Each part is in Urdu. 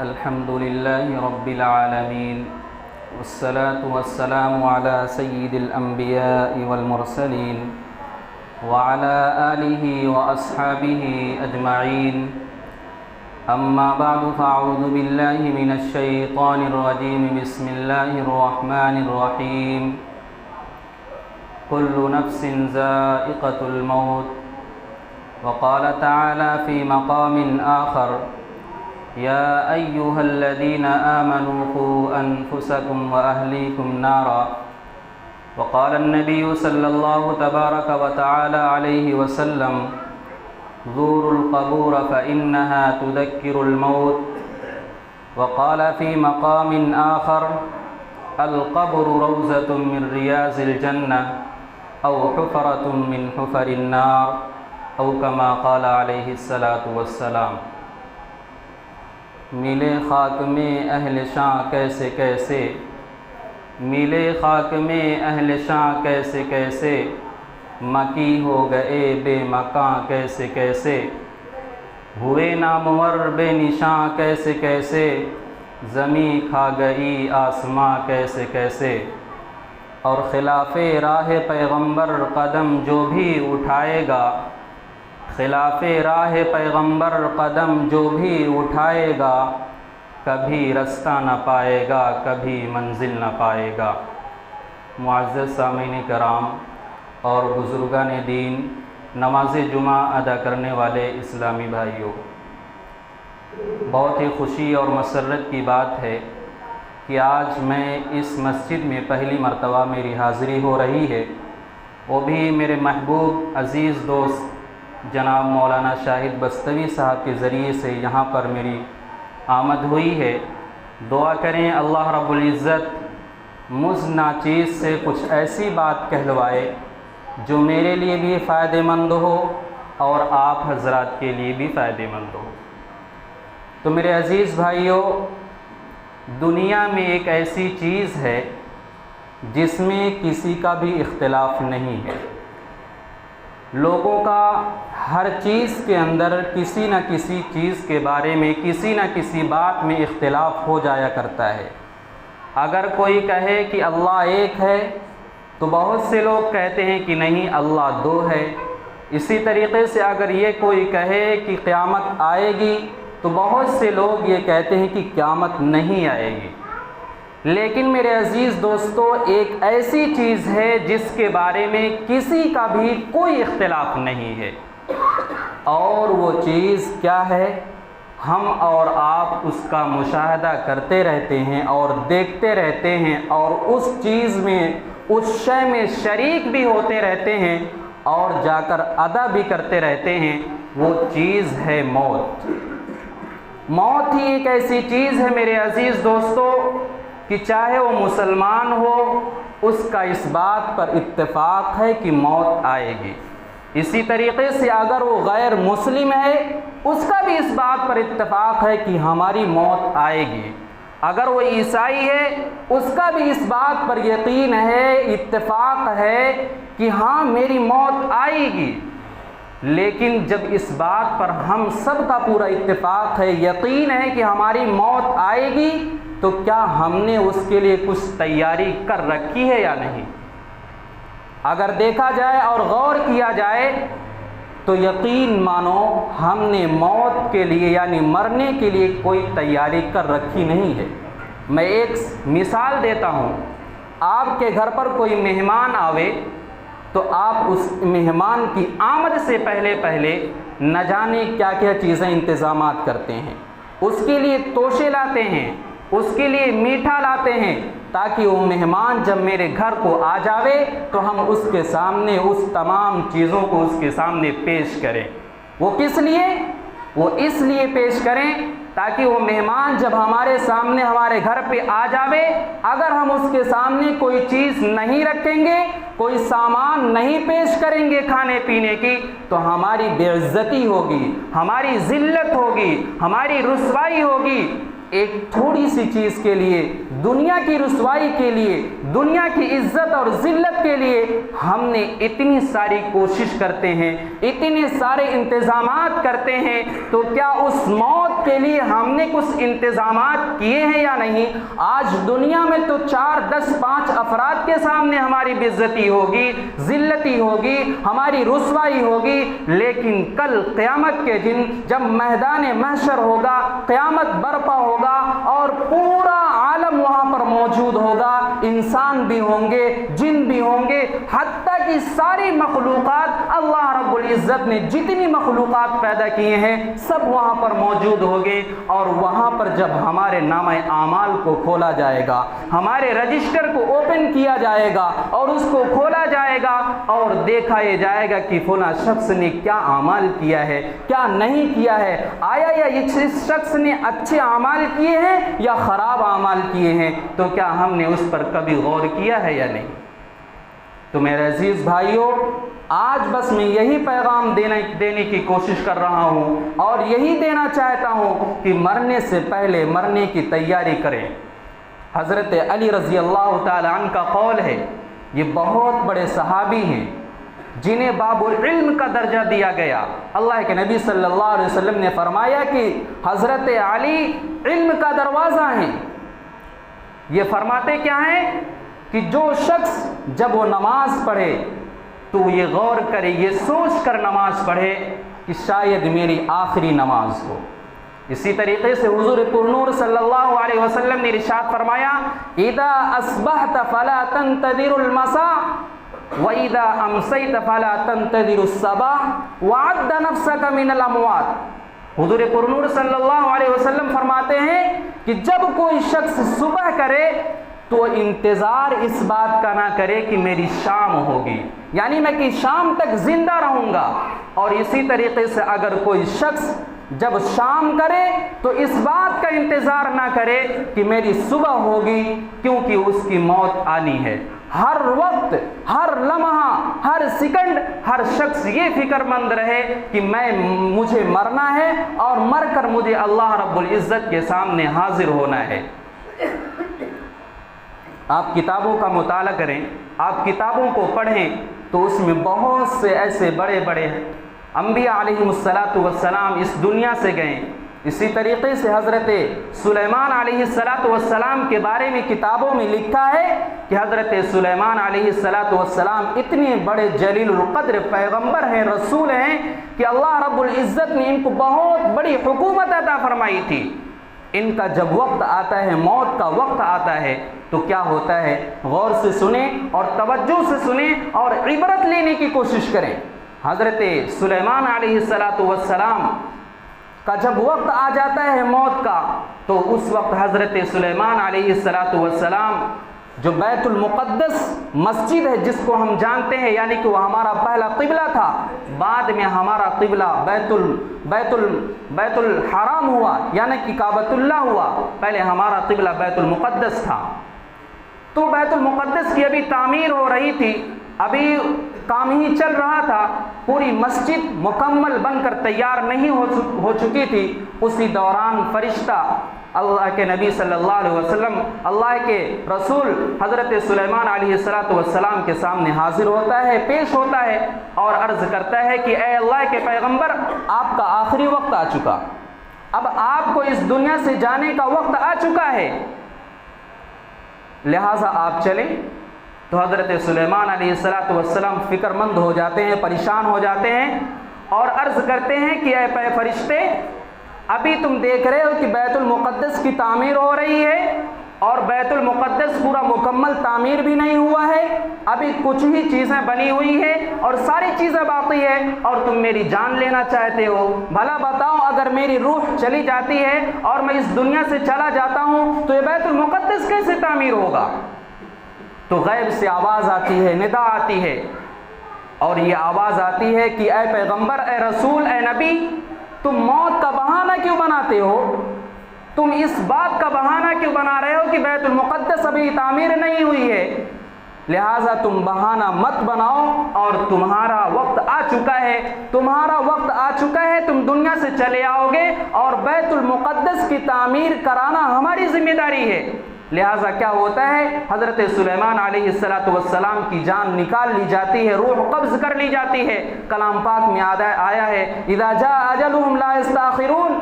الحمد لله رب العالمين والصلاة والسلام على سيد الأنبياء والمرسلين وعلى آله وأصحابه أجمعين. أما بعد فأعوذ بالله من الشيطان الرجيم. بسم الله الرحمن الرحيم. كل نفس ذائقة الموت. وقال تعالى في مقام آخر: يا أيها الذين آمنوا قوا أنفسكم وأهليكم نارا. وقال النبي صلى الله تبارك وتعالى عليه وسلم: زوروا القبور فإنها تذكر الموت. وقال في مقام آخر: القبر روضة من رياض الجنة أو حفرة من حفر النار، او كما قال علیہ الصلاۃ والسلام. ملے خاک میں اہل شاں کیسے کیسے، ملے خاک میں اہل شاں کیسے کیسے، مکی ہو گئے بے مکاں کیسے کیسے، ہوئے نامور بے نشاں کیسے کیسے، زمیں کھا گئی آسماں کیسے کیسے. اور خلاف راہ پیغمبر قدم جو بھی اٹھائے گا، خلاف راہ پیغمبر قدم جو بھی اٹھائے گا، کبھی رستہ نہ پائے گا، کبھی منزل نہ پائے گا. معزز سامعین کرام اور بزرگان دین، نماز جمعہ ادا کرنے والے اسلامی بھائیوں، بہت ہی خوشی اور مسرت کی بات ہے کہ آج میں اس مسجد میں پہلی مرتبہ میری حاضری ہو رہی ہے، وہ بھی میرے محبوب عزیز دوست جناب مولانا شاہد بستوی صاحب کے ذریعے سے یہاں پر میری آمد ہوئی ہے. دعا کریں اللہ رب العزت مجھ ناچیز سے کچھ ایسی بات کہلوائے جو میرے لیے بھی فائدہ مند ہو اور آپ حضرات کے لیے بھی فائدہ مند ہو. تو میرے عزیز بھائیوں، دنیا میں ایک ایسی چیز ہے جس میں کسی کا بھی اختلاف نہیں ہے. لوگوں کا ہر چیز کے اندر کسی نہ کسی چیز کے بارے میں کسی نہ کسی بات میں اختلاف ہو جایا کرتا ہے. اگر کوئی کہے کہ اللہ ایک ہے تو بہت سے لوگ کہتے ہیں کہ نہیں اللہ دو ہے. اسی طریقے سے اگر یہ کوئی کہے کہ قیامت آئے گی تو بہت سے لوگ یہ کہتے ہیں کہ قیامت نہیں آئے گی. لیکن میرے عزیز دوستو، ایک ایسی چیز ہے جس کے بارے میں کسی کا بھی کوئی اختلاف نہیں ہے، اور وہ چیز کیا ہے؟ ہم اور آپ اس کا مشاہدہ کرتے رہتے ہیں اور دیکھتے رہتے ہیں اور اس چیز میں، اس شے میں شریک بھی ہوتے رہتے ہیں اور جا کر ادا بھی کرتے رہتے ہیں. وہ چیز ہے موت. موت ہی ایک ایسی چیز ہے میرے عزیز دوستو کہ چاہے وہ مسلمان ہو، اس کا اس بات پر اتفاق ہے کہ موت آئے گی. اسی طریقے سے اگر وہ غیر مسلم ہے، اس کا بھی اس بات پر اتفاق ہے کہ ہماری موت آئے گی. اگر وہ عیسائی ہے، اس کا بھی اس بات پر یقین ہے، اتفاق ہے کہ ہاں میری موت آئے گی. لیکن جب اس بات پر ہم سب کا پورا اتفاق ہے، یقین ہے کہ ہماری موت آئے گی، تو کیا ہم نے اس کے لیے کچھ تیاری کر رکھی ہے یا نہیں؟ اگر دیکھا جائے اور غور کیا جائے تو یقین مانو ہم نے موت کے لیے یعنی مرنے کے لیے کوئی تیاری کر رکھی نہیں ہے. میں ایک مثال دیتا ہوں. آپ کے گھر پر کوئی مہمان آوے تو آپ اس مہمان کی آمد سے پہلے نہ جانے کیا کیا چیزیں انتظامات کرتے ہیں. اس کے لیے توشے لاتے ہیں، اس کے لیے میٹھا لاتے ہیں، تاکہ وہ مہمان جب میرے گھر کو آ جاوے تو ہم اس کے سامنے اس تمام چیزوں کو اس کے سامنے پیش کریں. وہ کس لیے؟ وہ اس لیے پیش کریں تاکہ وہ مہمان جب ہمارے سامنے ہمارے گھر پہ آ جاوے، اگر ہم اس کے سامنے کوئی چیز نہیں رکھیں گے، کوئی سامان نہیں پیش کریں گے کھانے پینے کی، تو ہماری بے عزتی ہوگی، ہماری ذلت ہوگی، ہماری رسوائی ہوگی. ایک تھوڑی سی چیز کے لیے دنیا کی رسوائی کے لیے، دنیا کی عزت اور ذلت کے لیے ہم نے اتنی ساری کوشش کرتے ہیں، اتنے سارے انتظامات کرتے ہیں، تو کیا اس موت کے لیے ہم نے کچھ انتظامات کیے ہیں یا نہیں؟ آج دنیا میں تو 4 10 5 افراد کے سامنے ہماری بے عزتی ہوگی، ذلتی ہوگی، ہماری رسوائی ہوگی، لیکن کل قیامت کے دن جب میدان محشر ہوگا، قیامت برپا ہوگا اور پورا عالم وہاں پر موجود ہوگا، انسان بھی ہوں گے، جن بھی ہوں گے، حتیٰ کہ ساری مخلوقات، اللہ رب العزت نے جتنی مخلوقات پیدا کیے ہیں سب وہاں پر موجود ہوں گے، اور وہاں پر جب ہمارے نامہ اعمال کو کھولا جائے گا، ہمارے رجسٹر کو اوپن کیا جائے گا اور اس کو کھولا جائے گا اور دیکھا یہ جائے گا کہ فلاں شخص نے کیا اعمال کیا ہے، کیا نہیں کیا ہے، آیا یا اس شخص نے اچھے اعمال کیے ہیں یا خراب اعمال کیے ہیں، تو کیا ہم نے اس پر کبھی غور کیا ہے یا نہیں؟ تو میرے عزیز بھائیوں، آج بس میں یہی پیغام دینے کی کوشش کر رہا ہوں اور یہی دینا چاہتا ہوں کہ مرنے سے پہلے مرنے کی تیاری کریں۔ حضرت علی رضی اللہ تعالی عنہ کا قول ہے، یہ بہت بڑے صحابی ہیں جنہیں باب العلم کا درجہ دیا گیا۔ اللہ کے نبی صلی اللہ علیہ وسلم نے فرمایا کہ حضرت علی علم کا دروازہ ہیں۔ یہ فرماتے کیا ہیں کہ جو شخص جب وہ نماز پڑھے تو یہ غور کرے، یہ سوچ کر نماز پڑھے کہ شاید میری آخری نماز ہو۔ اسی طریقے سے حضور پرنور صلی اللہ علیہ وسلم نے ارشاد فرمایا، اذا اصبحت فلا تنتظر المساء وَإِذَا أَمْسَيْتَ فَلَا تَنْتَظِرُ الصَّبَاحَ وَعَدَّ نَفْسَكَ مِنَ الْأَمْوَاتِ۔ حضور پرنور صلی اللہ علیہ وسلم فرماتے ہیں کہ جب کوئی شخص صبح کرے تو انتظار اس بات کا نہ کرے کہ میری شام ہوگی، یعنی میں کہ شام تک زندہ رہوں گا، اور اسی طریقے سے اگر کوئی شخص جب شام کرے تو اس بات کا انتظار نہ کرے کہ میری صبح ہوگی، کیونکہ اس کی موت آنی ہے۔ ہر وقت، ہر لمحہ، ہر سیکنڈ ہر شخص یہ فکر مند رہے کہ مجھے مرنا ہے اور مر کر مجھے اللہ رب العزت کے سامنے حاضر ہونا ہے۔ آپ کتابوں کا مطالعہ کریں، آپ کتابوں کو پڑھیں تو اس میں بہت سے ایسے بڑے بڑے انبیاء علیہم السلام اس دنیا سے گئے۔ اسی طریقے سے حضرت سلیمان علیہ السلام کے بارے میں کتابوں میں لکھا ہے کہ حضرت سلیمان علیہ السلام اتنے بڑے جلیل القدر پیغمبر ہیں، رسول ہیں کہ اللہ رب العزت نے ان کو بہت بڑی حکومت عطا فرمائی تھی۔ ان کا جب وقت آتا ہے، موت کا وقت آتا ہے، تو کیا ہوتا ہے؟ غور سے سنیں اور توجہ سے سنیں اور عبرت لینے کی کوشش کریں۔ حضرت سلیمان علیہ السلام کا جب وقت آ جاتا ہے موت کا، تو اس وقت حضرت سلیمان علیہ السلام جو بیت المقدس مسجد ہے جس کو ہم جانتے ہیں، یعنی کہ وہ ہمارا پہلا قبلہ تھا، بعد میں ہمارا قبلہ بیت الحرام ہوا، یعنی کہ کعبۃ اللہ ہوا، پہلے ہمارا قبلہ بیت المقدس تھا۔ تو بیت المقدس کی ابھی تعمیر ہو رہی تھی، ابھی کام ہی چل رہا تھا، پوری مسجد مکمل بن کر تیار نہیں ہو چکی تھی۔ اسی دوران فرشتہ اللہ کے نبی صلی اللہ علیہ وسلم، اللہ کے رسول حضرت سلیمان علیہ السلام کے سامنے حاضر ہوتا ہے، پیش ہوتا ہے اور عرض کرتا ہے کہ اے اللہ کے پیغمبر، آپ کا آخری وقت آ چکا، اب آپ کو اس دنیا سے جانے کا وقت آ چکا ہے، لہٰذا آپ چلیں۔ تو حضرت سلیمان علیہ السلام فکر مند ہو جاتے ہیں، پریشان ہو جاتے ہیں اور عرض کرتے ہیں کہ اے فرشتے، ابھی تم دیکھ رہے ہو کہ بیت المقدس کی تعمیر ہو رہی ہے اور بیت المقدس پورا مکمل تعمیر بھی نہیں ہوا ہے، ابھی کچھ ہی چیزیں بنی ہوئی ہیں اور ساری چیزیں باقی ہے، اور تم میری جان لینا چاہتے ہو۔ بھلا بتاؤ، اگر میری روح چلی جاتی ہے اور میں اس دنیا سے چلا جاتا ہوں تو یہ بیت المقدس کیسے تعمیر ہوگا؟ تو غیب سے آواز آتی ہے، ندا آتی ہے، اور یہ آواز آتی ہے کہ اے پیغمبر، اے رسول، اے نبی، تم موت کا بہانہ کیوں بناتے ہو؟ تم اس بات کا بہانہ کیوں بنا رہے ہو کہ بیت المقدس ابھی تعمیر نہیں ہوئی ہے؟ لہٰذا تم بہانہ مت بناؤ، اور تمہارا وقت آ چکا ہے، تمہارا وقت آ چکا ہے، تم دنیا سے چلے آؤ گے اور بیت المقدس کی تعمیر کرانا ہماری ذمہ داری ہے۔ لہٰذا کیا ہوتا ہے، حضرت سلیمان علیہ السلام کی جان نکال لی جاتی ہے، روح قبض کر لی جاتی ہے۔ کلام پاک میں آیا ہے اذا جاء اجلهم لا يستاخرون،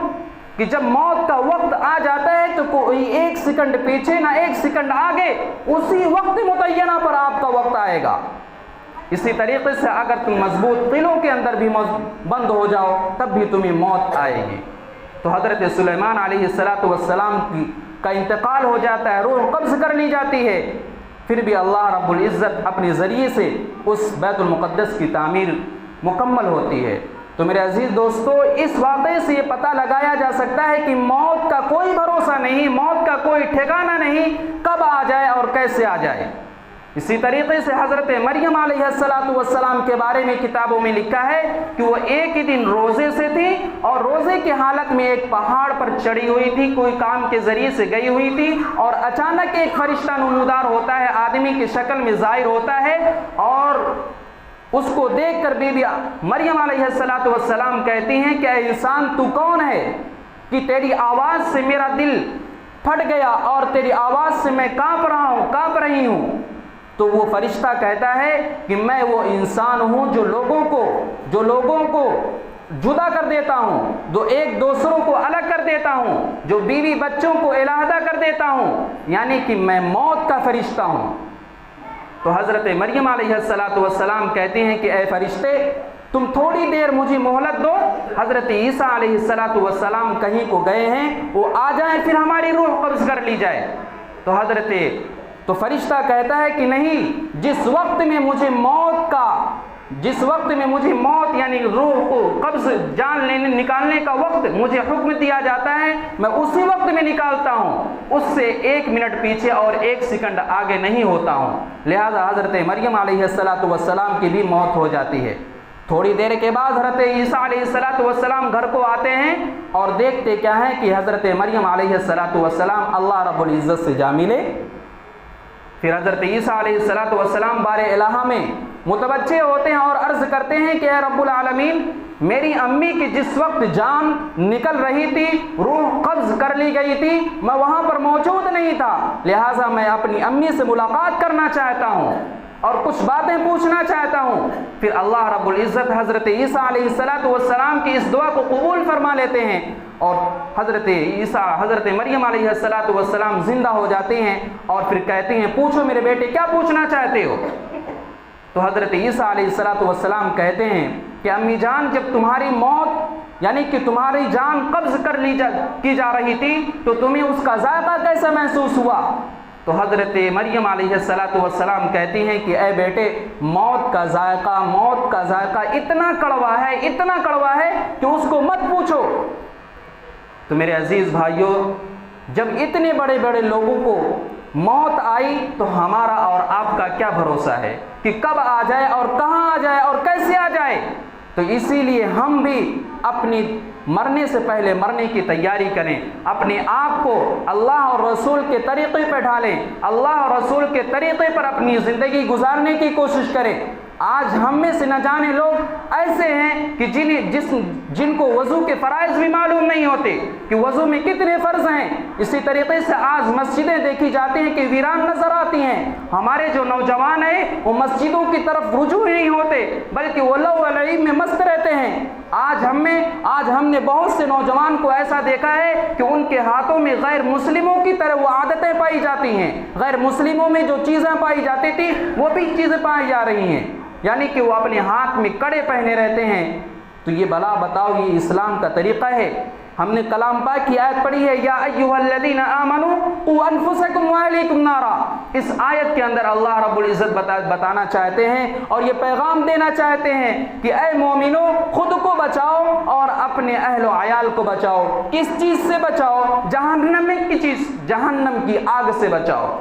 کہ جب موت کا وقت آ جاتا ہے تو کوئی ایک سیکنڈ پیچھے نہ ایک سیکنڈ آگے، اسی وقت متعینہ پر آپ کا وقت آئے گا۔ اسی طریقے سے اگر تم مضبوط قلعوں کے اندر بھی بند ہو جاؤ تب بھی تمہیں موت آئے گی۔ تو حضرت سلیمان علیہ السلام کا انتقال ہو جاتا ہے، روح قبض کر لی جاتی ہے، پھر بھی اللہ رب العزت اپنے ذریعے سے اس بیت المقدس کی تعمیر مکمل ہوتی ہے۔ تو میرے عزیز دوستو، اس واقعے سے یہ پتہ لگایا جا سکتا ہے کہ موت کا کوئی بھروسہ نہیں، موت کا کوئی ٹھکانہ نہیں، کب آ جائے اور کیسے آ جائے۔ اسی طریقے سے حضرت مریم علیہ السلام کے بارے میں کتابوں میں لکھا ہے کہ وہ ایک ہی دن روزے سے تھی اور روزے کی حالت میں ایک پہاڑ پر چڑھی ہوئی تھی، کوئی کام کے ذریعے سے گئی ہوئی تھی، اور اچانک ایک فرشتہ نمودار ہوتا ہے، آدمی کی شکل میں ظاہر ہوتا ہے، اور اس کو دیکھ کر بی بی مریم علیہ السلام کہتی ہیں کہ اے انسان تو کون ہے کہ تیری آواز سے میرا دل پھٹ گیا اور تیری آواز سے میں کانپ رہی ہوں۔ تو وہ فرشتہ کہتا ہے کہ میں وہ انسان ہوں جو لوگوں کو جدا کر دیتا ہوں، جو ایک دوسروں کو الگ کر دیتا ہوں، جو بیوی بچوں کو علیحدہ کر دیتا ہوں، یعنی کہ میں موت کا فرشتہ ہوں۔ تو حضرت مریم علیہ السلام کہتے ہیں کہ اے فرشتے تم تھوڑی دیر مجھے مہلت دو، حضرت عیسیٰ علیہ السلام کہیں کو گئے ہیں، وہ آ جائیں پھر ہماری روح قبض کر لی جائے۔ تو فرشتہ کہتا ہے کہ نہیں، جس وقت میں مجھے موت یعنی روح کو قبض جان نکالنے کا وقت مجھے حکم دیا جاتا ہے، میں اسی وقت میں نکالتا ہوں، اس سے ایک منٹ پیچھے اور ایک سیکنڈ آگے نہیں ہوتا ہوں۔ لہذا حضرت مریم علیہ السلام کی بھی موت ہو جاتی ہے۔ تھوڑی دیر کے بعد حضرت عیسیٰ علیہ السلام گھر کو آتے ہیں اور دیکھتے کیا ہے کہ حضرت مریم علیہ السلام اللہ رب العزت سے جا ملے۔ پھر حضرت عیسیٰ علیہ السلام بار الہ میں متوجہ ہوتے ہیں اور عرض کرتے ہیں کہ اے رب العالمین، میری امی کی جس وقت جان نکل رہی تھی، روح قبض کر لی گئی تھی، میں وہاں پر موجود نہیں تھا، لہٰذا میں اپنی امی سے ملاقات کرنا چاہتا ہوں اور کچھ باتیں پوچھنا چاہتا ہوں۔ پھر اللہ رب العزت حضرت عیسیٰ علیہ السلام کی اس دعا کو قبول فرما لیتے ہیں اور حضرت مریم علیہ السلام زندہ ہو جاتے ہیں اور پھر کہتے ہیں پوچھو میرے بیٹے کیا پوچھنا چاہتے ہو۔ تو حضرت عیسیٰ علیہ السلام کہتے ہیں کہ امی جان، جب تمہاری موت یعنی کہ تمہاری جان قبض کی جا رہی تھی تو تمہیں اس کا ذائقہ کیسا محسوس ہوا؟ تو حضرت مریم علیہ السلام کہتی ہیں کہ اے بیٹے، موت کا ذائقہ اتنا کڑوا ہے کہ اس کو مت پوچھو۔ تو میرے عزیز بھائیوں، جب اتنے بڑے بڑے لوگوں کو موت آئی تو ہمارا اور آپ کا کیا بھروسہ ہے کہ کب آ جائے اور کہاں آ جائے اور کیسے آ جائے؟ تو اسی لیے ہم بھی اپنی مرنے سے پہلے مرنے کی تیاری کریں، اپنے آپ کو اللہ اور رسول کے طریقے پہ ڈھالیں، اللہ اور رسول کے طریقے پر اپنی زندگی گزارنے کی کوشش کریں۔ آج ہم میں سے نہ جانے لوگ ایسے ہیں کہ جن کو وضو کے فرائض بھی معلوم نہیں ہوتے کہ وضو میں کتنے فرض ہیں۔ اسی طریقے سے آج مسجدیں دیکھی جاتی ہیں کہ ویران نظر آتی ہیں، ہمارے جو نوجوان ہیں وہ مسجدوں کی طرف رجوع نہیں ہوتے بلکہ وہ لو و لعب میں مست رہتے ہیں۔ آج ہم نے بہت سے نوجوان کو ایسا دیکھا ہے کہ ان کے ہاتھوں میں غیر مسلموں کی طرح وہ عادتیں پائی جاتی ہیں، غیر مسلموں میں جو چیزیں پائی جاتی تھی وہ بھی چیزیں پائی جا رہی ہیں، یعنی کہ وہ اپنے ہاتھ میں کڑے پہنے رہتے ہیں۔ تو یہ بلا بتاؤ، یہ اسلام کا طریقہ ہے؟ ہم نے کلام پاک کی آیت پڑھی ہے، یا ایھا الذین آمنوا قوا انفسکم واہلیکم نارا۔ اس آیت کے اندر اللہ رب العزت بتانا چاہتے ہیں اور یہ پیغام دینا چاہتے ہیں کہ اے مومنو، خود کو بچاؤ اور اپنے اہل و عیال کو بچاؤ۔ کس چیز سے بچاؤ؟ جہنم کی آگ سے بچاؤ۔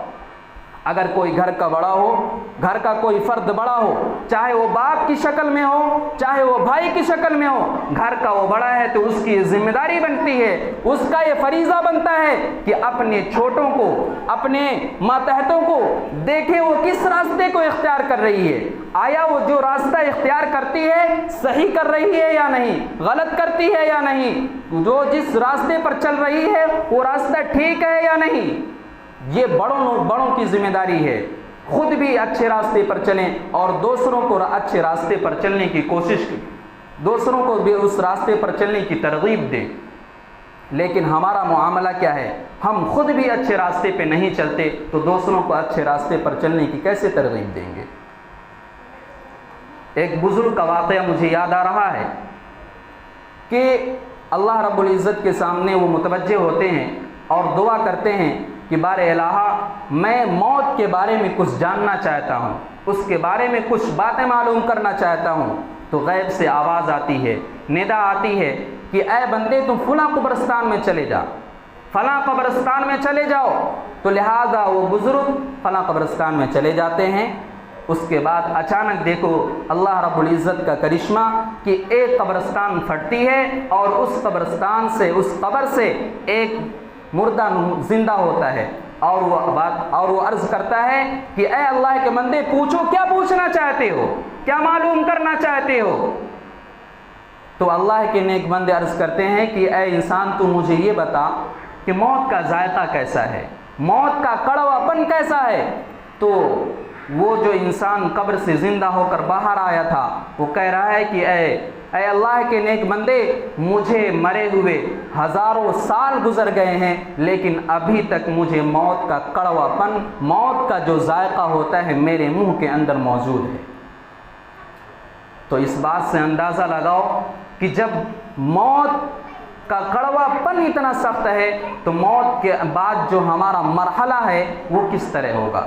اگر کوئی گھر کا بڑا ہو، گھر کا کوئی فرد بڑا ہو، چاہے وہ باپ کی شکل میں ہو چاہے وہ بھائی کی شکل میں ہو، گھر کا وہ بڑا ہے تو اس کی ذمہ داری بنتی ہے، اس کا یہ فریضہ بنتا ہے کہ اپنے چھوٹوں کو، اپنے ماتحتوں کو دیکھے وہ کس راستے کو اختیار کر رہی ہے، آیا وہ جو راستہ اختیار کرتی ہے صحیح کر رہی ہے یا نہیں، غلط کرتی ہے یا نہیں، جو جس راستے پر چل رہی ہے وہ راستہ ٹھیک ہے یا نہیں۔ یہ بڑوں کی ذمہ داری ہے، خود بھی اچھے راستے پر چلیں اور دوسروں کو اچھے راستے پر چلنے کی کوشش کی، دوسروں کو بھی اس راستے پر چلنے کی ترغیب دیں۔ لیکن ہمارا معاملہ کیا ہے؟ ہم خود بھی اچھے راستے پہ نہیں چلتے تو دوسروں کو اچھے راستے پر چلنے کی کیسے ترغیب دیں گے؟ ایک بزرگ کا واقعہ مجھے یاد آ رہا ہے کہ اللہ رب العزت کے سامنے وہ متوجہ ہوتے ہیں اور دعا کرتے ہیں کہ بار الہ میں موت کے بارے میں کچھ جاننا چاہتا ہوں، اس کے بارے میں کچھ باتیں معلوم کرنا چاہتا ہوں۔ تو غیب سے آواز آتی ہے، ندا آتی ہے کہ اے بندے تم فلاں قبرستان میں چلے جا، فلاں قبرستان میں چلے جاؤ۔ تو لہٰذا وہ بزرگ فلاں قبرستان میں چلے جاتے ہیں۔ اس کے بعد اچانک دیکھو اللہ رب العزت کا کرشمہ کہ ایک قبرستان پھٹتی ہے اور اس قبرستان سے، اس قبر سے ایک مردہ زندہ ہوتا ہے اور وہ عرض کرتا ہے کہ اے اللہ کے بندے پوچھو، کیا پوچھنا چاہتے ہو، کیا معلوم کرنا چاہتے ہو؟ تو اللہ کے نیک بندے عرض کرتے ہیں کہ اے انسان تو مجھے یہ بتا کہ موت کا ذائقہ کیسا ہے، موت کا کڑوا پن کیسا ہے؟ تو وہ جو انسان قبر سے زندہ ہو کر باہر آیا تھا وہ کہہ رہا ہے کہ اے اللہ کے نیک بندے مجھے مرے ہوئے ہزاروں سال گزر گئے ہیں لیکن ابھی تک مجھے موت کا کڑوا پن، موت کا جو ذائقہ ہوتا ہے میرے منہ کے اندر موجود ہے۔ تو اس بات سے اندازہ لگاؤ کہ جب موت کا کڑوا پن اتنا سخت ہے تو موت کے بعد جو ہمارا مرحلہ ہے وہ کس طرح ہوگا،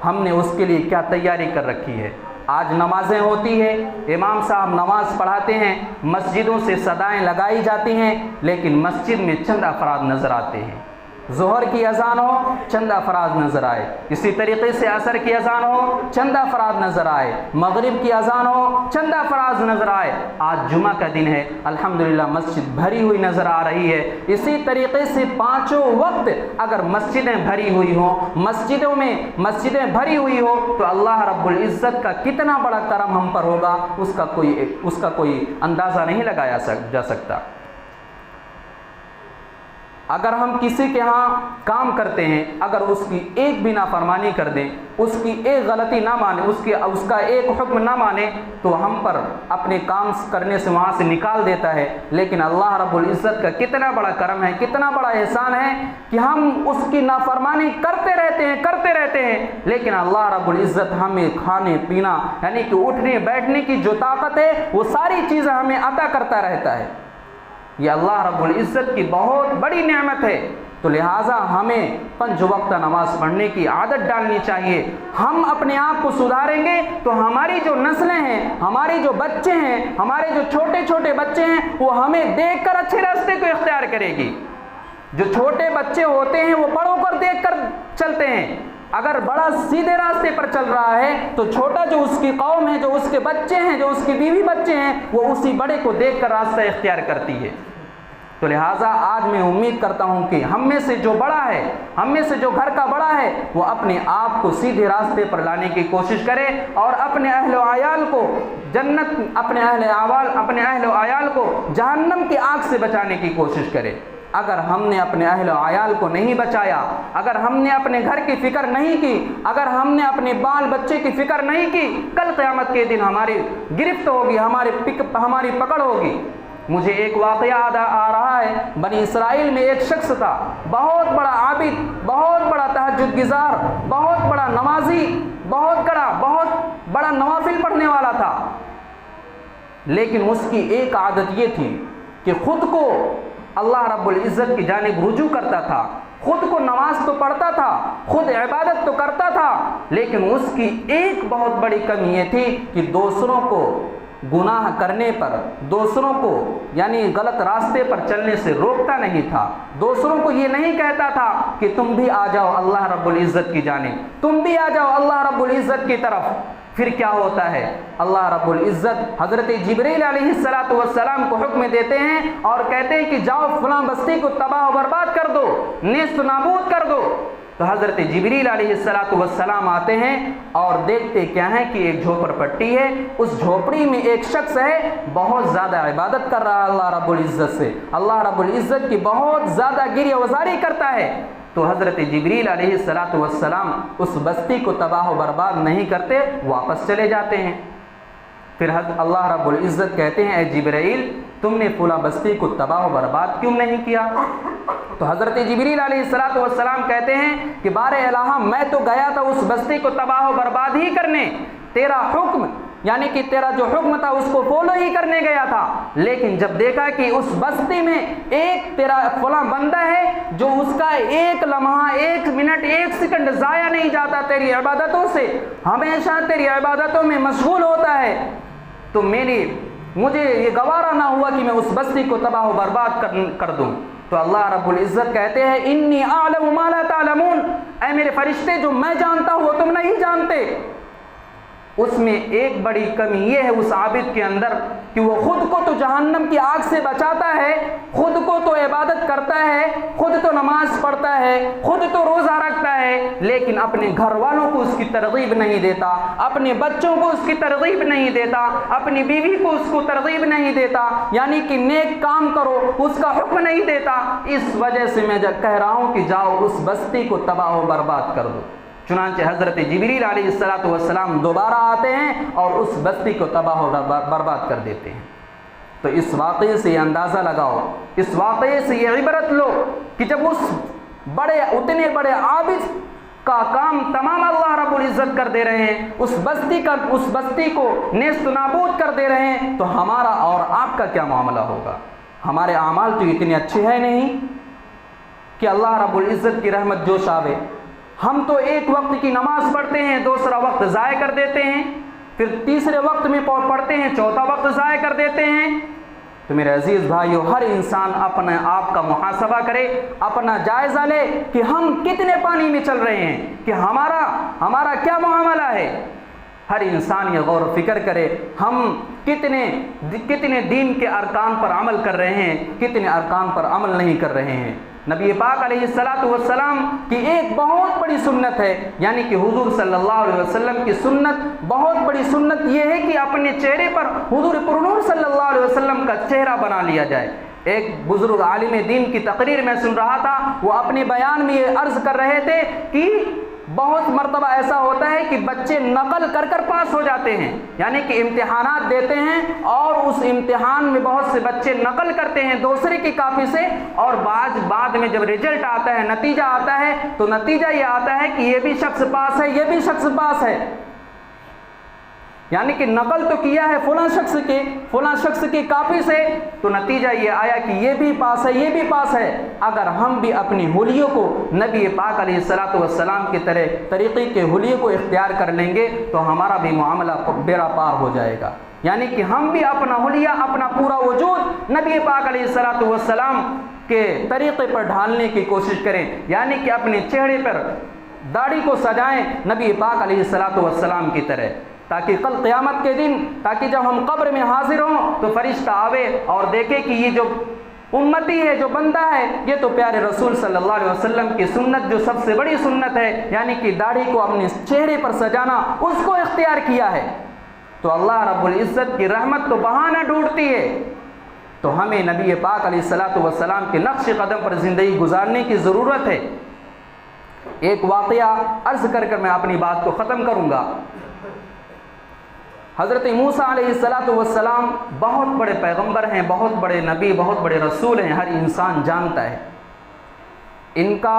ہم نے اس کے لیے کیا تیاری کر رکھی ہے۔ آج نمازیں ہوتی ہے، امام صاحب نماز پڑھاتے ہیں، مسجدوں سے صدائیں لگائی جاتی ہیں لیکن مسجد میں چند افراد نظر آتے ہیں۔ ظہر کی اذان ہو چند افراد نظر آئے، اسی طریقے سے عصر کی اذان ہو چند افراد نظر آئے، مغرب کی اذان ہو چند افراد نظر آئے۔ آج جمعہ کا دن ہے، الحمدللہ مسجد بھری ہوئی نظر آ رہی ہے۔ اسی طریقے سے پانچوں وقت اگر مسجدیں بھری ہوئی ہوں، مسجدیں بھری ہوئی ہو تو اللہ رب العزت کا کتنا بڑا کرم ہم پر ہوگا اس کا کوئی اندازہ نہیں لگایا جا سکتا۔ اگر ہم کسی کے ہاں کام کرتے ہیں، اگر اس کی ایک بھی نافرمانی کر دیں، اس کی ایک غلطی نہ مانے، اس کا ایک حکم نہ مانے تو ہم پر اپنے کام کرنے سے وہاں سے نکال دیتا ہے۔ لیکن اللہ رب العزت کا کتنا بڑا کرم ہے، کتنا بڑا احسان ہے کہ ہم اس کی نافرمانی کرتے رہتے ہیں لیکن اللہ رب العزت ہمیں کھانے پینا یعنی کہ اٹھنے بیٹھنے کی جو طاقت ہے وہ ساری چیزیں ہمیں عطا کرتا رہتا ہے۔ یہ اللہ رب العزت کی بہت بڑی نعمت ہے۔ تو لہٰذا ہمیں 5 وقت نماز پڑھنے کی عادت ڈالنی چاہیے۔ ہم اپنے آپ کو سدھاریں گے تو ہماری جو نسلیں ہیں، ہمارے جو بچے ہیں، ہمارے جو چھوٹے چھوٹے بچے ہیں وہ ہمیں دیکھ کر اچھے راستے کو اختیار کرے گی۔ جو چھوٹے بچے ہوتے ہیں وہ بڑوں کو دیکھ کر چلتے ہیں۔ اگر بڑا سیدھے راستے پر چل رہا ہے تو چھوٹا جو اس کی قوم ہے، جو اس کے بچے ہیں، جو اس کی بیوی بچے ہیں، وہ اسی بڑے کو دیکھ کر راستہ اختیار کرتی ہے۔ تو لہٰذا آج میں امید کرتا ہوں کہ ہم میں سے جو بڑا ہے، ہم میں سے جو گھر کا بڑا ہے، وہ اپنے آپ کو سیدھے راستے پر لانے کی کوشش کرے اور اپنے اہل و عیال کو اپنے اہل و عیال کو جہنم کی آگ سے بچانے کی کوشش کرے۔ اگر ہم نے اپنے اہل و عیال کو نہیں بچایا، اگر ہم نے اپنے گھر کی فکر نہیں کی، اگر ہم نے اپنے بال بچے کی فکر نہیں کی، کل قیامت کے دن ہماری گرفت ہوگی، ہماری پکڑ ہوگی۔ مجھے ایک واقعہ آ رہا ہے، بنی اسرائیل میں ایک شخص تھا، بہت بڑا عابد، بہت بڑا تہجد گزار، بہت بڑا نمازی، بہت بڑا نوافل پڑھنے والا تھا، لیکن اس کی ایک عادت یہ تھی کہ خود کو اللہ رب العزت کی جانب رجوع کرتا تھا، خود کو نماز تو پڑھتا تھا، خود عبادت تو کرتا تھا، لیکن اس کی ایک بہت بڑی کمی یہ تھی کہ دوسروں کو گناہ کرنے پر، دوسروں کو یعنی غلط راستے پر چلنے سے روکتا نہیں تھا۔ دوسروں کو یہ نہیں کہتا تھا کہ تم بھی آ جاؤ اللہ رب العزت کی جانب، تم بھی آ جاؤ اللہ رب العزت کی طرف۔ پھر کیا ہوتا ہے؟ اللہ رب العزت حضرت جبریل علیہ السلام کو حکم دیتے ہیں اور کہتے ہیں کہ جاؤ فلاں بستی کو تباہ و برباد کر دو، نیست و نابود کر دو۔ تو حضرت جبریل علیہ السلام آتے ہیں اور دیکھتے کیا ہے کہ ایک جھوپڑ پٹی ہے، اس جھوپڑی میں ایک شخص ہے، بہت زیادہ عبادت کر رہا ہے اللہ رب العزت سے، اللہ رب العزت کی بہت زیادہ گریہ وزاری کرتا ہے۔ تو حضرت جبریل علیہ السلام اس بستی کو تباہ و برباد نہیں کرتے، واپس چلے جاتے ہیں۔ پھر اللہ رب العزت کہتے ہیں اے جبرائیل تم نے فلاں بستی کو تباہ و برباد کیوں نہیں کیا؟ تو حضرت جبریل علیہ السلام کہتے ہیں کہ بار الہ میں تو گیا تھا اس بستی کو تباہ و برباد ہی کرنے، تیرا حکم یعنی کہ تیرا جو حکم تھا اس کو فالو ہی کرنے گیا تھا، لیکن جب دیکھا کہ اس بستی میں ایک تیرا فلاں بندہ ہے جو اس کا ایک لمحہ، ایک منٹ، ایک سیکنڈ ضائع نہیں جاتا تیری عبادتوں سے، ہمیشہ تیری عبادتوں میں مشغول ہوتا ہے، تو مجھے یہ گوارا نہ ہوا کہ میں اس بستی کو تباہ و برباد کر دوں۔ تو اللہ رب العزت کہتے ہیں انی اعلم ما لا تعلمون، اے میرے فرشتے جو میں جانتا ہوں وہ تم نہیں جانتے۔ اس میں ایک بڑی کمی یہ ہے اس عابد کے اندر کہ وہ خود کو تو جہنم کی آگ سے بچاتا ہے، خود کو تو عبادت کرتا ہے، خود تو نماز پڑھتا ہے، خود تو روزہ رکھتا ہے، لیکن اپنے گھر والوں کو اس کی ترغیب نہیں دیتا، اپنے بچوں کو اس کی ترغیب نہیں دیتا، اپنی بیوی کو اس کو ترغیب نہیں دیتا، یعنی کہ نیک کام کرو اس کا حکم نہیں دیتا۔ اس وجہ سے میں کہہ رہا ہوں کہ جاؤ اس بستی کو تباہ و برباد کر دو۔ چنانچہ حضرت جبریل علیہ السلام دوبارہ آتے ہیں اور اس بستی کو تباہ و برباد کر دیتے ہیں۔ تو اس واقعے سے یہ اندازہ لگاؤ، اس واقعے سے یہ عبرت لو کہ جب اتنے بڑے عابد کا کام تمام اللہ رب العزت کر دے رہے ہیں، اس بستی کو نیست و نابود کر دے رہے ہیں، تو ہمارا اور آپ کا کیا معاملہ ہوگا؟ ہمارے اعمال تو اتنے اچھے ہیں نہیں کہ اللہ رب العزت کی رحمت جوش آوے۔ ہم تو ایک وقت کی نماز پڑھتے ہیں، دوسرا وقت ضائع کر دیتے ہیں، پھر تیسرے وقت میں پڑھتے ہیں، چوتھا وقت ضائع کر دیتے ہیں۔ تو میرے عزیز بھائیو، ہر انسان اپنے آپ کا محاسبہ کرے، اپنا جائزہ لے کہ ہم کتنے پانی میں چل رہے ہیں، کہ ہمارا کیا معاملہ ہے۔ ہر انسان یہ غور و فکر کرے ہم کتنے دین کے ارکان پر عمل کر رہے ہیں، کتنے ارکان پر عمل نہیں کر رہے ہیں۔ نبی پاک علیہ السلام کی ایک بہت بڑی سنت ہے، یعنی کہ حضور صلی اللہ علیہ وسلم کی سنت، بہت بڑی سنت یہ ہے کہ اپنے چہرے پر حضور پرنور صلی اللہ علیہ وسلم کا چہرہ بنا لیا جائے۔ ایک بزرگ عالم دین کی تقریر میں سن رہا تھا، وہ اپنے بیان میں یہ عرض کر رہے تھے کہ بہت مرتبہ ایسا ہوتا ہے کہ بچے نقل کر پاس ہو جاتے ہیں، یعنی کہ امتحانات دیتے ہیں اور اس امتحان میں بہت سے بچے نقل کرتے ہیں دوسرے کی کاپی سے، اور بعد میں جب رزلٹ آتا ہے، نتیجہ آتا ہے، تو نتیجہ یہ آتا ہے کہ یہ بھی شخص پاس ہے، یہ بھی شخص پاس ہے، یعنی کہ نقل تو کیا ہے فلاں شخص کی کاپی سے، تو نتیجہ یہ آیا کہ یہ بھی پاس ہے، یہ بھی پاس ہے۔ اگر ہم بھی اپنی حلیوں کو نبی پاک علیہ السلام کی طریقے کے حلیے کو اختیار کر لیں گے تو ہمارا بھی معاملہ بیڑا پار ہو جائے گا، یعنی کہ ہم بھی اپنا حلیہ، اپنا پورا وجود نبی پاک علیہ السلام کے طریقے پر ڈھالنے کی کوشش کریں، یعنی کہ اپنے چہرے پر داڑھی کو سجائیں نبی پاک علیہ السلام کی طرح، تاکہ کل قیامت کے دن، تاکہ جب ہم قبر میں حاضر ہوں تو فرشتہ آوے اور دیکھے کہ یہ جو امتی ہے، جو بندہ ہے، یہ تو پیارے رسول صلی اللہ علیہ وسلم کی سنت، جو سب سے بڑی سنت ہے، یعنی کہ داڑھی کو اپنے چہرے پر سجانا، اس کو اختیار کیا ہے۔ تو اللہ رب العزت کی رحمت تو بہانہ ڈھونڈتی ہے، تو ہمیں نبی پاک علیہ السلام کے نقش قدم پر زندگی گزارنے کی ضرورت ہے۔ ایک واقعہ عرض کر میں اپنی بات کو ختم کروں گا۔ حضرت موسیٰ علیہ السلام بہت بڑے پیغمبر ہیں، بہت بڑے نبی، بہت بڑے رسول ہیں، ہر انسان جانتا ہے۔ ان کا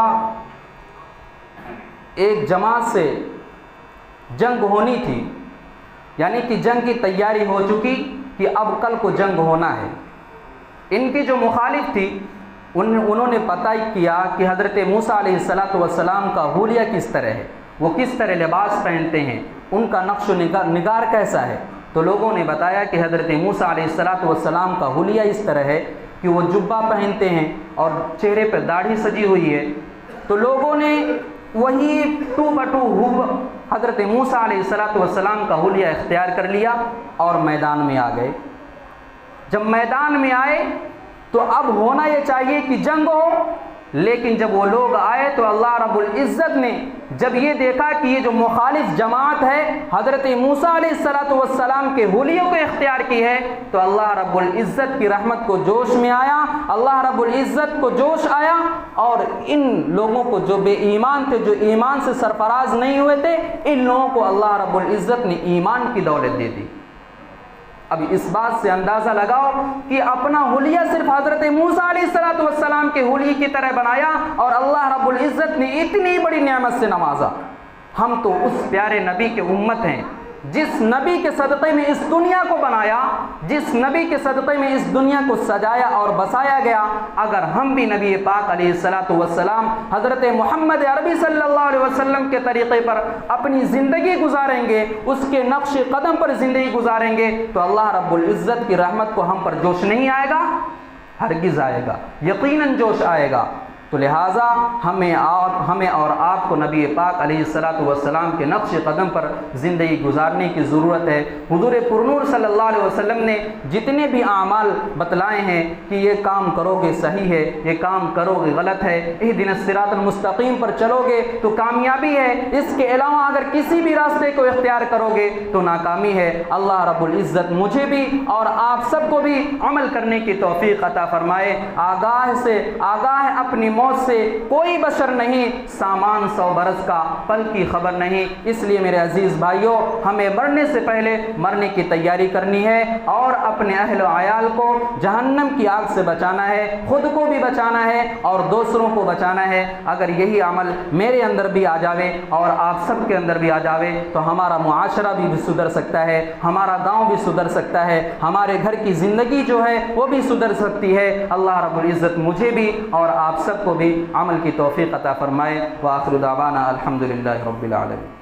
ایک جماعت سے جنگ ہونی تھی، یعنی کہ جنگ کی تیاری ہو چکی کہ اب کل کو جنگ ہونا ہے۔ ان کی جو مخالف تھی انہوں نے پتہ کیا کہ حضرت موسیٰ علیہ السلام کا حلیہ کس طرح ہے، وہ کس طرح لباس پہنتے ہیں، ان کا نقش و نگار کیسا ہے۔ تو لوگوں نے بتایا کہ حضرت موسیٰ علیہ السلام کا حلیہ اس طرح ہے کہ وہ جبہ پہنتے ہیں اور چہرے پر داڑھی سجی ہوئی ہے۔ تو لوگوں نے وہی ٹو بٹو حضرت موسیٰ علیہ السلام کا حلیہ اختیار کر لیا اور میدان میں آ گئے۔ جب میدان میں آئے تو اب ہونا یہ چاہیے کہ جنگ ہو، لیکن جب وہ لوگ آئے تو اللہ رب العزت نے جب یہ دیکھا کہ یہ جو مخالف جماعت ہے حضرت موسیٰ علیہ السلام کے حلیوں کو اختیار کی ہے، تو اللہ رب العزت کی رحمت کو جوش میں آیا، اللہ رب العزت کو جوش آیا، اور ان لوگوں کو جو بے ایمان تھے، جو ایمان سے سرفراز نہیں ہوئے تھے، ان لوگوں کو اللہ رب العزت نے ایمان کی دولت دے دی۔ اب اس بات سے اندازہ لگاؤ کہ اپنا حلیہ صرف حضرت موسیٰ علیہ السلام کے حلیے کی طرح بنایا اور اللہ رب العزت نے اتنی بڑی نعمت سے نوازا۔ ہم تو اس پیارے نبی کے امت ہیں جس نبی کے صدقے میں اس دنیا کو بنایا، جس نبی کے صدقے میں اس دنیا کو سجایا اور بسایا گیا۔ اگر ہم بھی نبی پاک علیہ السلام حضرت محمد عربی صلی اللہ علیہ وسلم کے طریقے پر اپنی زندگی گزاریں گے، اس کے نقش قدم پر زندگی گزاریں گے، تو اللہ رب العزت کی رحمت کو ہم پر جوش نہیں آئے گا؟ ہرگز آئے گا، یقیناً جوش آئے گا۔ تو لہٰذا ہمیں اور آپ کو نبی پاک علیہ السلام کے نقش قدم پر زندگی گزارنے کی ضرورت ہے۔ حضور پرنور صلی اللہ علیہ وسلم نے جتنے بھی اعمال بتلائے ہیں کہ یہ کام کرو گے صحیح ہے، یہ کام کرو گے غلط ہے، اہدنا الصراط المستقیم پر چلو گے تو کامیابی ہے، اس کے علاوہ اگر کسی بھی راستے کو اختیار کرو گے تو ناکامی ہے۔ اللہ رب العزت مجھے بھی اور آپ سب کو بھی عمل کرنے کی توفیق عطا فرمائے۔ آگاہ اپنی موت سے کوئی بشر نہیں، سامان 100 برس کا پل کی خبر نہیں۔ اس لیے میرے عزیز بھائیوں، ہمیں مرنے سے پہلے مرنے کی تیاری کرنی ہے اور اپنے اہل و عیال کو جہنم کی آگ سے بچانا ہے، خود کو بھی بچانا ہے اور دوسروں کو بچانا ہے۔ اگر یہی عمل میرے اندر بھی آ جاوے اور آپ سب کے اندر بھی آ جاوے تو ہمارا معاشرہ بھی سدھر سکتا ہے، ہمارا گاؤں بھی سدھر سکتا ہے، ہمارے گھر کی زندگی جو ہے وہ بھی سدھر سکتی ہے۔ اللہ رب العزت مجھے بھی اور آپ سب کو بھی عمل کی توفیق عطا فرمائے۔ وآخر دعوانا الحمدللہ رب العالمین۔